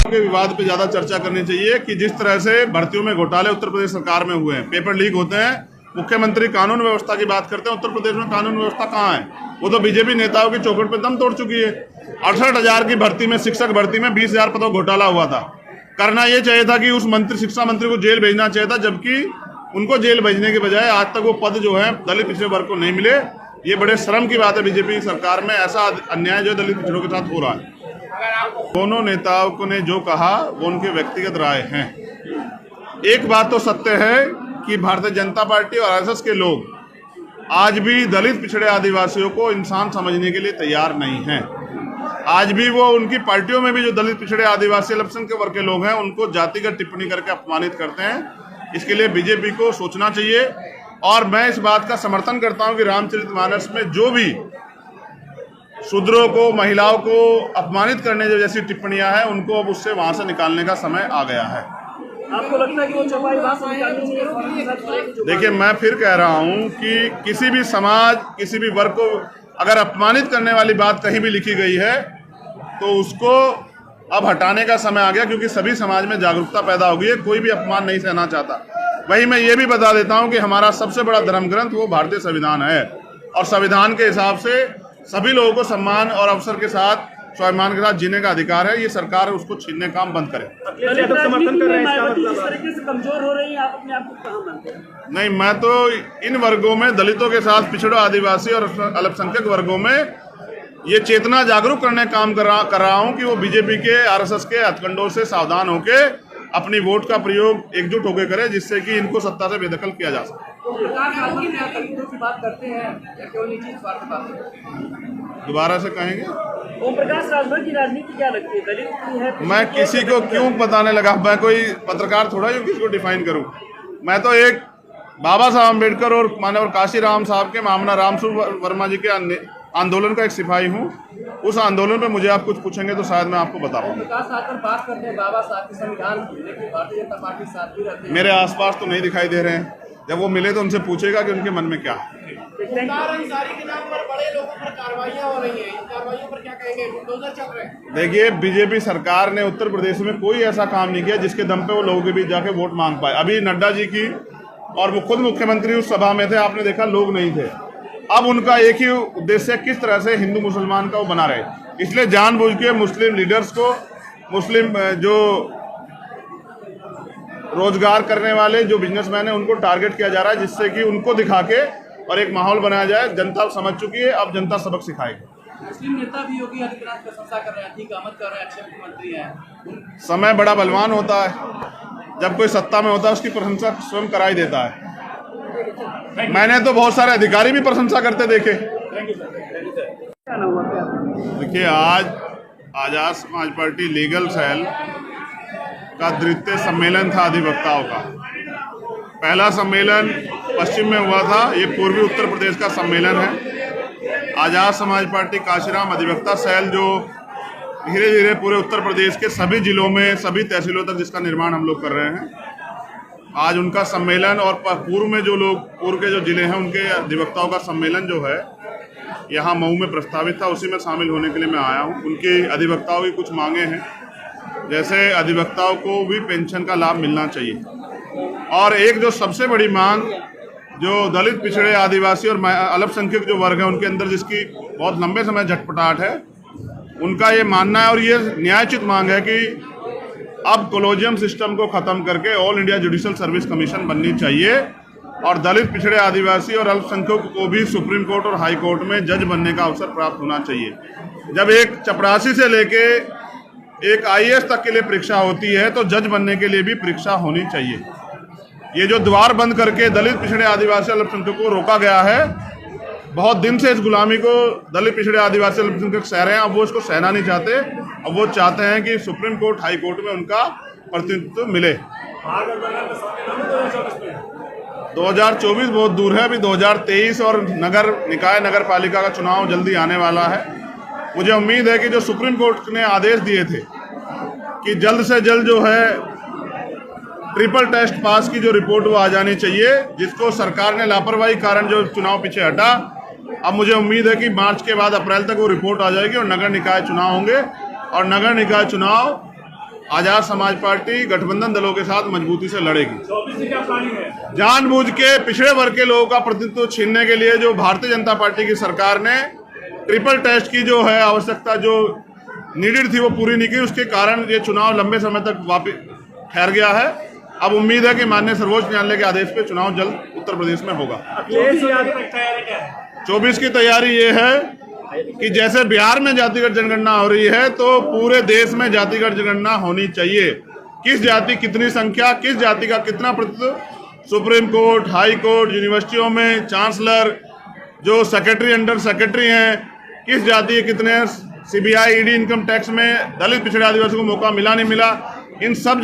के विवाद पे ज्यादा चर्चा करनी चाहिए कि जिस तरह से भर्तियों में घोटाले उत्तर प्रदेश सरकार में हुए हैं, पेपर लीक होते हैं, मुख्यमंत्री कानून व्यवस्था की बात करते हैं। उत्तर प्रदेश में कानून व्यवस्था कहाँ है? वो तो बीजेपी नेताओं की चौखट पे दम तोड़ चुकी है। 68,000 की भर्ती में, शिक्षक भर्ती में 20,000 पदों घोटाला हुआ था। करना ये चाहिए था कि उस मंत्री, शिक्षा मंत्री को जेल भेजना चाहिए था, जबकि उनको जेल भेजने के बजाय आज तक वो पद जो है दलित पिछड़े वर्ग को नहीं मिले। ये बड़े शर्म की बात है बीजेपी सरकार में, ऐसा अन्याय जो दलित पिछड़ों के साथ हो रहा है। दोनों नेताओं को ने जो कहा वो उनके व्यक्तिगत राय हैं। एक बात तो सत्य है कि भारतीय जनता पार्टी और आरएसएस के लोग आज भी दलित पिछड़े आदिवासियों को इंसान समझने के लिए तैयार नहीं हैं। आज भी वो उनकी पार्टियों में भी जो दलित पिछड़े आदिवासी अल्पसंख्यक वर्ग के लोग हैं उनको जातिगत टिप्पणी करके अपमानित करते हैं। इसके लिए बीजेपी को सोचना चाहिए। और मैं इस बात का समर्थन करता हूं कि रामचरितमानस में जो भी शूद्रों को, महिलाओं को अपमानित करने जैसी टिप्पणियां हैं, उनको अब उससे वहां से निकालने का समय आ गया है। आपको लगता है कि वो चौपाई वहां से निकालनी चाहिए? देखिए, मैं फिर कह रहा हूं कि किसी भी समाज, किसी भी वर्ग को अगर अपमानित करने वाली बात कहीं भी लिखी गई है तो उसको अब हटाने का समय आ गया, क्योंकि सभी समाज में जागरूकता पैदा हो गई है। कोई भी अपमान नहीं सहना चाहता। वहीं मैं ये भी बता देता हूं कि हमारा सबसे बड़ा धर्म ग्रंथ वो भारतीय संविधान है, और संविधान के हिसाब से सभी लोगों को सम्मान और अवसर के साथ, स्वाभिमान के साथ जीने का अधिकार है। ये सरकार उसको छीनने का काम बंद करे। समर्थन कर रहे हैं, इस तरीके से कमजोर हो रही है, आप अपने आप को कहां मानते हैं? नहीं, मैं तो इन वर्गों में, दलितों के साथ पिछड़ों, आदिवासी और अल्पसंख्यक वर्गों में ये चेतना जागरूक करने का काम कर रहा हूं कि वो बीजेपी के, आरएसएस के हथकंडों से सावधान होके अपनी वोट का प्रयोग एकजुट होकर करे, जिससे कि इनको सत्ता से बेदखल किया जा सके। दोबारा से कहेंगे? ओम प्रकाश राजभर की राजनीति क्या लगती है? दलित की है? मैं किसी को क्यों बताने लगा? मैं कोई पत्रकार थोड़ा ही किसी को डिफाइन करूं। मैं तो एक बाबा साहब अम्बेडकर और मानव काशीराम साहब के, मामला रामस्वरूप वर्मा जी के आंदोलन का एक सिपाही हूं। उस आंदोलन पे मुझे आप कुछ पूछेंगे तो शायद मैं आपको बता पाऊंगा। बात करते हैं बाबा साहब के संविधान की, लेकिन भारतीय जनता पार्टी साथ भी रहती है। मेरे आसपास तो नहीं दिखाई दे रहे हैं। जब वो मिले तो उनसे पूछेगा कि उनके मन में क्या है। देखिए, बीजेपी सरकार ने उत्तर प्रदेश में कोई ऐसा काम नहीं किया जिसके दम पे वो लोगों के बीच जाके वोट मांग पाए। अभी नड्डा जी की, और वो खुद मुख्यमंत्री उस सभा में थे, आपने देखा लोग नहीं थे। अब उनका एक ही उद्देश्य है, किस तरह से हिंदू मुसलमान का वो बना रहे। इसलिए जानबूझ के मुस्लिम लीडर्स को, मुस्लिम जो रोजगार करने वाले जो बिजनेसमैन है, उनको टारगेट किया जा रहा है, जिससे कि उनको दिखा के और एक माहौल बनाया जाए। जनता समझ चुकी है, अब जनता सबक सिखाएगी। मुस्लिम नेता भी योगी आदित्यनाथ की प्रशंसा कर रहे हैं, ठीक आमद कर रहे हैं, अच्छे मुख्यमंत्री हैं। समय बड़ा बलवान होता है, जब कोई सत्ता में होता है उसकी प्रशंसा स्वयं करा ही देता है। मैंने तो बहुत सारे अधिकारी भी प्रशंसा करते देखे। देखिए, आज Azad Samaj party legal cell का द्वितीय सम्मेलन था अधिवक्ताओं का। पहला सम्मेलन पश्चिम में हुआ था, ये पूर्वी उत्तर प्रदेश का सम्मेलन है। आजाद समाज पार्टी काशीराम अधिवक्ता सेल जो धीरे धीरे पूरे उत्तर प्रदेश के सभी जिलों में, सभी तहसीलों तक जिसका निर्माण हम लोग कर रहे हैं, आज उनका सम्मेलन, और पूर्व में जो लोग, पूर्व के जो जिले हैं उनके अधिवक्ताओं का सम्मेलन जो है यहाँ मऊ में प्रस्तावित था, उसी में शामिल होने के लिए मैं आया हूँ। उनकी अधिवक्ताओं की कुछ मांगे हैं, जैसे अधिवक्ताओं को भी पेंशन का लाभ मिलना चाहिए, और एक जो सबसे बड़ी मांग जो दलित, पिछड़े, आदिवासी और अल्पसंख्यक जो वर्ग है उनके अंदर जिसकी बहुत लंबे समय झटपटाहट है, उनका ये मानना है और ये न्यायोचित मांग है कि अब कोलोजियम सिस्टम को खत्म करके all India judicial service commission बननी चाहिए, और दलित, पिछड़े, आदिवासी और अल्पसंख्यक को भी सुप्रीम कोर्ट और हाई कोर्ट में जज बनने का अवसर प्राप्त होना चाहिए। जब एक चपरासी से लेके एक IAS तक के लिए परीक्षा होती है, तो जज बनने के लिए भी परीक्षा होनी चाहिए। ये जो द्वार बंद करके दलित, पिछड़े, आदिवासी, अल्पसंख्यक को रोका गया है, बहुत दिन से इस गुलामी को दलित, पिछड़े, आदिवासी, अल्पसंख्यक सह रहे हैं। अब वो इसको सहना नहीं चाहते। अब वो चाहते हैं कि सुप्रीम कोर्ट, हाई कोर्ट में उनका प्रतिनिधित्व मिले। 2024 बहुत दूर है, अभी 2023 और नगर निकाय, नगर पालिका का चुनाव जल्दी आने वाला है। मुझे उम्मीद है कि जो सुप्रीम कोर्ट ने आदेश दिए थे कि जल्द से जल्द जो है ट्रिपल टेस्ट पास की जो रिपोर्ट वो आ जानी चाहिए, जिसको सरकार ने लापरवाही कारण जो चुनाव पीछे हटा, अब मुझे उम्मीद है कि मार्च के बाद अप्रैल तक वो रिपोर्ट आ जाएगी और नगर निकाय चुनाव होंगे, और नगर निकाय चुनाव आजाद समाज पार्टी गठबंधन दलों के साथ मजबूती से लड़ेगी। 24 से क्या प्लानिंग है? जानबूझ के पिछड़े वर्ग के लोगों का प्रतिनिधित्व छीनने के लिए जो भारतीय जनता पार्टी की सरकार ने ट्रिपल टेस्ट की जो है आवश्यकता जो नीडेड थी वो पूरी नहीं की, उसके कारण ये चुनाव लंबे समय तक वापिस ठहर गया है। अब उम्मीद है कि माननीय सर्वोच्च न्यायालय के आदेश पे चुनाव जल्द उत्तर प्रदेश में होगा। 24 तैयारी क्या है? 24 की तैयारी ये है कि जैसे बिहार में जातिगत जनगणना हो रही है तो पूरे देश में जातिगत जनगणना होनी चाहिए। किस जाति कितनी संख्या, किस जाति का कितना प्रतिशत, सुप्रीम कोर्ट, हाई कोर्ट, यूनिवर्सिटियों में चांसलर, जो सेक्रेटरी अंडर सेक्रेटरी हैं, किस जाति के कितने, सीबीआई, ईडी, इनकम टैक्स में दलित पिछड़े आदिवासी को मौका मिला नहीं मिला, इन सब